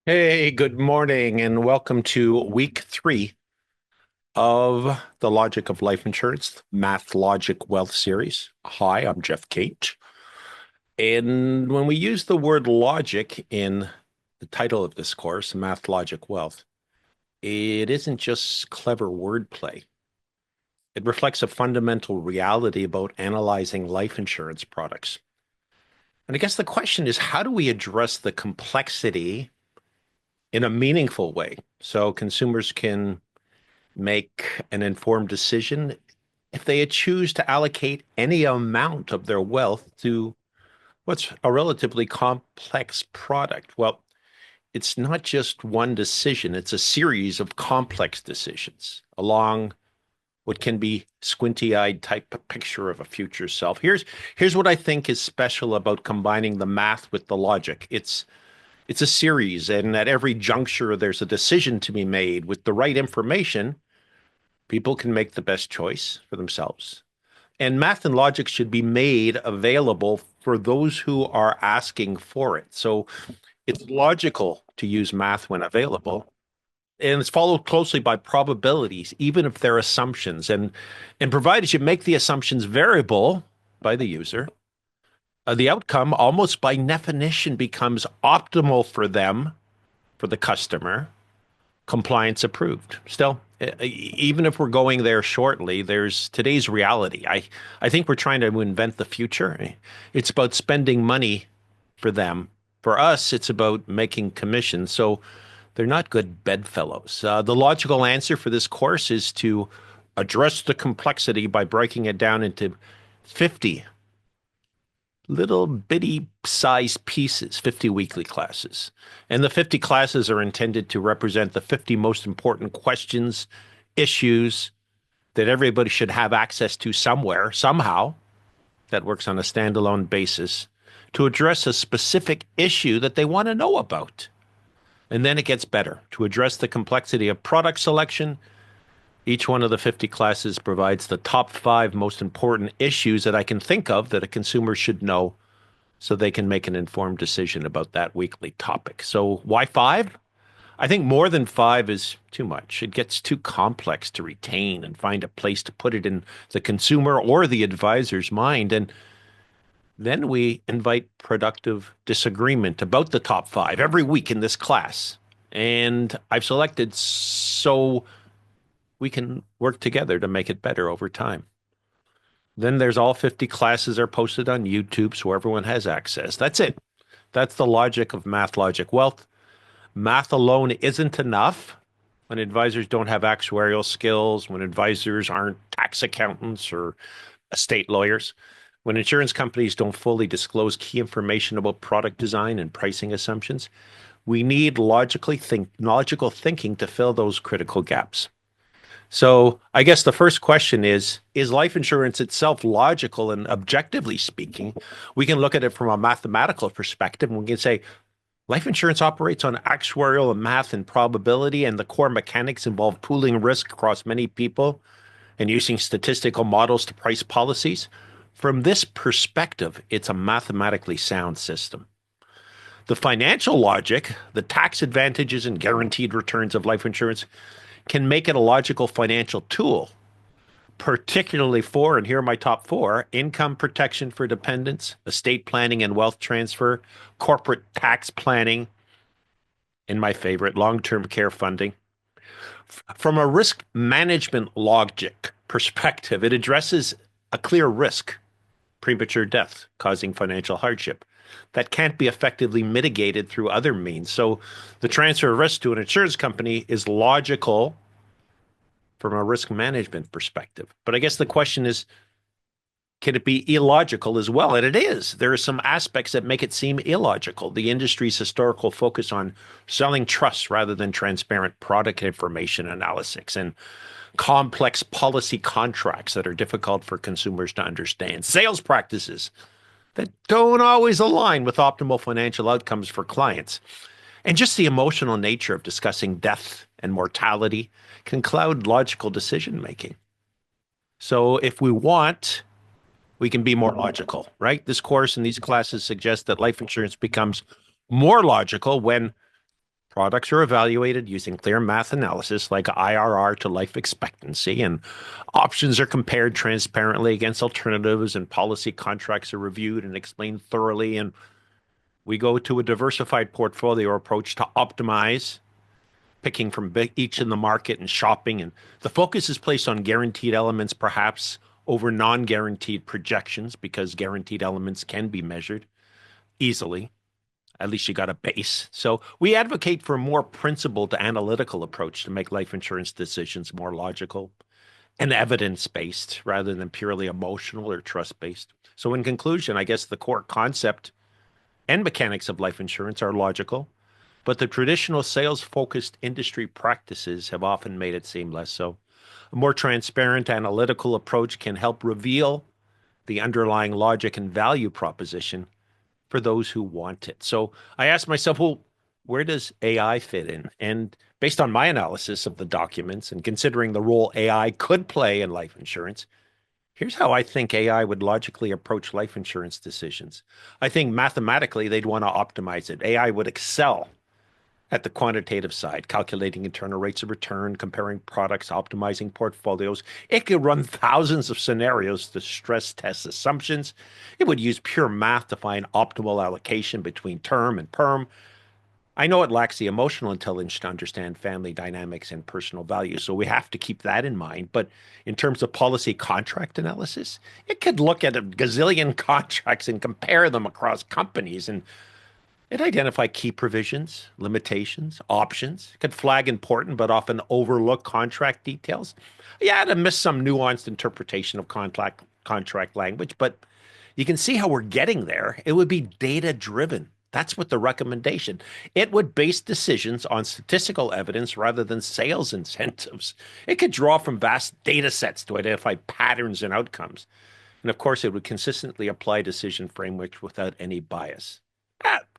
Hey, good morning, and welcome to week 3 of the Logic of Life Insurance Math.Logic.Wealth series. Hi, I'm Jeff Cait. And when we use the word logic in the title of this course, Math.Logic.Wealth, it isn't just clever wordplay. It reflects a fundamental reality about analyzing life insurance products. And I guess the question is, how do we address the complexity in a meaningful way so consumers can make an informed decision if they choose to allocate any amount of their wealth to what's a relatively complex product? Well, it's not just one decision, it's a series of complex decisions along what can be squinty-eyed type of picture of a future self. Here's what I think is special about combining the math with the logic. It's a series, and at every juncture there's a decision to be made. With the right information, people can make the best choice for themselves. And math and logic should be made available for those who are asking for it. So it's logical to use math when available. And it's followed closely by probabilities, even if they're assumptions. And provided you make the assumptions variable by the user, the outcome almost by definition becomes optimal for them, for the customer, compliance approved. Still, even if we're going there shortly, there's today's reality. I think we're trying to invent the future. It's about spending money for them. For us, it's about making commissions. So they're not good bedfellows. The logical answer for this course is to address the complexity by breaking it down into 50 little bitty size pieces, 50 weekly classes. And the 50 classes are intended to represent the 50 most important questions, issues that everybody should have access to somewhere, somehow, that works on a standalone basis to address a specific issue that they want to know about. And then it gets better to address the complexity of product selection. Each one of the 50 classes provides the top 5 most important issues that I can think of that a consumer should know so they can make an informed decision about that weekly topic. So why 5? I think more than 5 is too much. It gets too complex to retain and find a place to put it in the consumer or the advisor's mind. And then we invite productive disagreement about the top 5 every week in this class. And I've selected so we can work together to make it better over time. Then there's all 50 classes are posted on YouTube so everyone has access. That's it. That's the logic of Math.Logic.Wealth. Math alone isn't enough when advisors don't have actuarial skills, when advisors aren't tax accountants or estate lawyers, when insurance companies don't fully disclose key information about product design and pricing assumptions. We need logical thinking to fill those critical gaps. So I guess the first question is life insurance itself logical? And objectively speaking, we can look at it from a mathematical perspective and we can say life insurance operates on actuarial and math and probability, and the core mechanics involve pooling risk across many people and using statistical models to price policies. From this perspective, it's a mathematically sound system. The financial logic, the tax advantages and guaranteed returns of life insurance can make it a logical financial tool, particularly for, and here are my top 4, income protection for dependents, estate planning and wealth transfer, corporate tax planning, and my favorite, long-term care funding. From a risk management logic perspective, it addresses a clear risk, premature death causing financial hardship, that can't be effectively mitigated through other means. So the transfer of risk to an insurance company is logical from a risk management perspective. But I guess the question is, can it be illogical as well? And it is. There are some aspects that make it seem illogical. The industry's historical focus on selling trust rather than transparent product information analysis and complex policy contracts that are difficult for consumers to understand. Sales practices that don't always align with optimal financial outcomes for clients. And just the emotional nature of discussing death and mortality can cloud logical decision making. So if we want, we can be more logical, right? This course and these classes suggest that life insurance becomes more logical when Products are evaluated using clear math analysis like IRR to life expectancy, and options are compared transparently against alternatives, and policy contracts are reviewed and explained thoroughly. And we go to a diversified portfolio approach to optimize, picking from each in the market and shopping. And the focus is placed on guaranteed elements, perhaps over non-guaranteed projections, because guaranteed elements can be measured easily. At least you got a base. So we advocate for a more principled analytical approach to make life insurance decisions more logical and evidence-based rather than purely emotional or trust-based. So in conclusion, I guess the core concept and mechanics of life insurance are logical, but the traditional sales-focused industry practices have often made it seem less so. A more transparent analytical approach can help reveal the underlying logic and value proposition for those who want it. So I asked myself, well, where does AI fit in? And based on my analysis of the documents and considering the role AI could play in life insurance, here's how I think AI would logically approach life insurance decisions. I think mathematically they'd want to optimize it. AI would excel at the quantitative side, calculating internal rates of return, comparing products, optimizing portfolios. It could run thousands of scenarios to stress test assumptions. It would use pure math to find optimal allocation between term and perm. I know it lacks the emotional intelligence to understand family dynamics and personal values, so we have to keep that in mind. But in terms of policy contract analysis, it could look at a gazillion contracts and compare them across companies, and it identified key provisions, limitations, options. It could flag important but often overlook contract details. Yeah, to miss some nuanced interpretation of contract language, but you can see how we're getting there. It would be data driven. That's what the recommendation. It would base decisions on statistical evidence rather than sales incentives. It could draw from vast data sets to identify patterns and outcomes. And of course, it would consistently apply decision frameworks without any bias.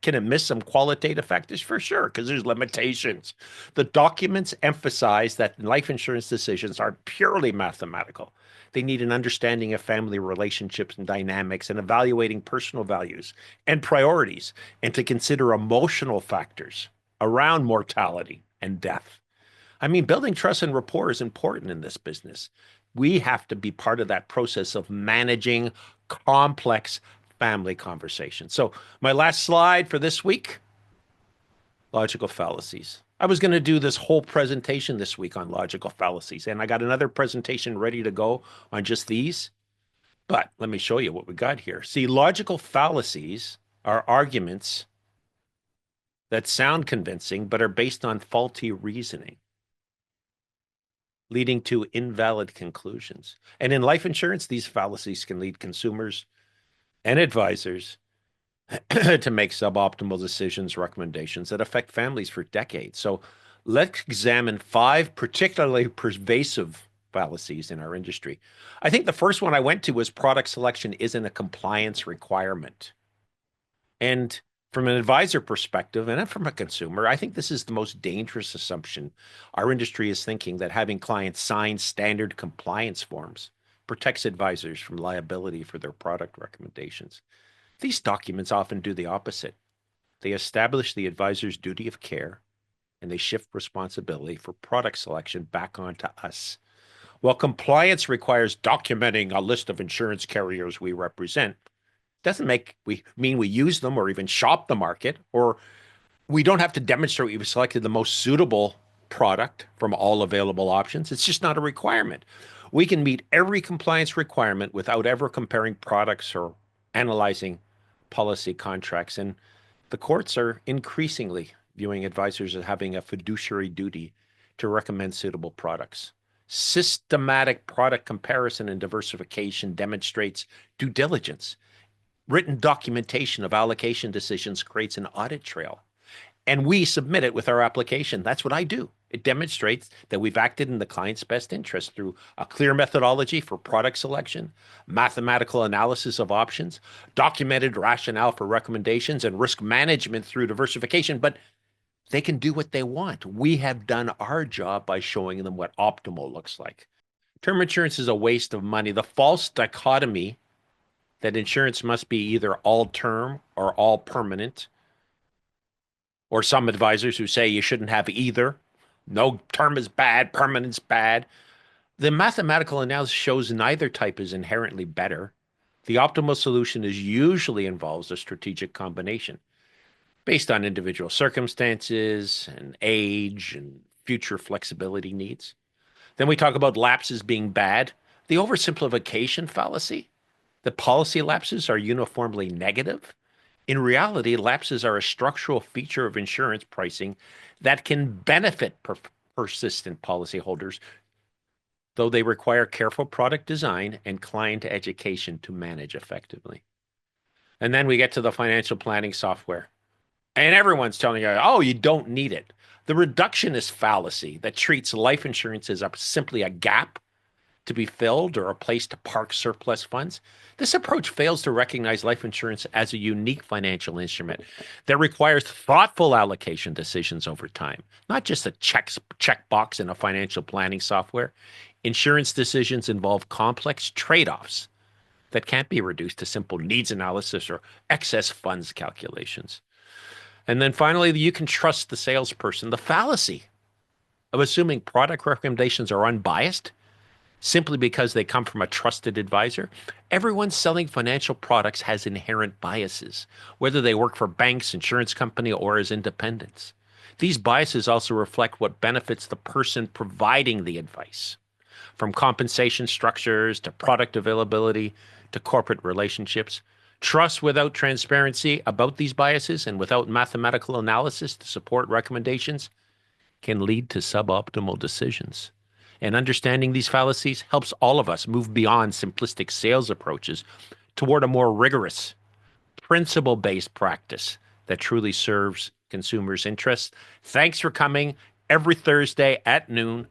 Can it miss some qualitative factors? For sure, because there's limitations. The documents emphasize that life insurance decisions are purely mathematical. They need an understanding of family relationships and dynamics and evaluating personal values and priorities, and to consider emotional factors around mortality and death. I mean, building trust and rapport is important in this business. We have to be part of that process of managing complex family conversations. So, my last slide for this week, logical fallacies. I was going to do this whole presentation this week on logical fallacies, and I got another presentation ready to go on just these. But let me show you what we got here. See, logical fallacies are arguments that sound convincing but are based on faulty reasoning, leading to invalid conclusions. And in life insurance, these fallacies can lead consumers and advisors to make suboptimal decisions, recommendations that affect families for decades. So let's examine 5 particularly pervasive fallacies in our industry. I think the first one I went to was product selection isn't a compliance requirement. And from an advisor perspective and from a consumer, I think this is the most dangerous assumption. Our industry is thinking that having clients sign standard compliance forms protects advisors from liability for their product recommendations. These documents often do the opposite. They establish the advisor's duty of care, and they shift responsibility for product selection back onto us. While compliance requires documenting a list of insurance carriers we represent, doesn't mean we use them or even shop the market, or we don't have to demonstrate we've selected the most suitable product from all available options. It's just not a requirement. We can meet every compliance requirement without ever comparing products or analyzing policy contracts. And the courts are increasingly viewing advisors as having a fiduciary duty to recommend suitable products. Systematic product comparison and diversification demonstrates due diligence. Written documentation of allocation decisions creates an audit trail, and we submit it with our application. That's what I do. It demonstrates that we've acted in the client's best interest through a clear methodology for product selection, mathematical analysis of options, documented rationale for recommendations, and risk management through diversification. But they can do what they want. We have done our job by showing them what optimal looks like. Term insurance is a waste of money. The false dichotomy that insurance must be either all term or all permanent, or some advisors who say you shouldn't have either. No term is bad, permanent's bad. The mathematical analysis shows neither type is inherently better. The optimal solution is usually involves a strategic combination based on individual circumstances and age and future flexibility needs. Then we talk about lapses being bad. The oversimplification fallacy, that policy lapses are uniformly negative. In reality, lapses are a structural feature of insurance pricing that can benefit persistent policyholders, though they require careful product design and client education to manage effectively. And then we get to the financial planning software. And everyone's telling you, oh, you don't need it. The reductionist fallacy that treats life insurance as simply a gap to be filled or a place to park surplus funds. This approach fails to recognize life insurance as a unique financial instrument that requires thoughtful allocation decisions over time, not just a checkbox in a financial planning software. Insurance decisions involve complex trade-offs that can't be reduced to simple needs analysis or excess funds calculations. And then finally, you can trust the salesperson. The fallacy of assuming product recommendations are unbiased simply because they come from a trusted advisor. Everyone selling financial products has inherent biases, whether they work for banks, insurance company, or as independents. These biases also reflect what benefits the person providing the advice, from compensation structures to product availability to corporate relationships. Trust without transparency about these biases and without mathematical analysis to support recommendations can lead to suboptimal decisions. And understanding these fallacies helps all of us move beyond simplistic sales approaches toward a more rigorous, principle-based practice that truly serves consumers' interests. Thanks for coming every Thursday at noon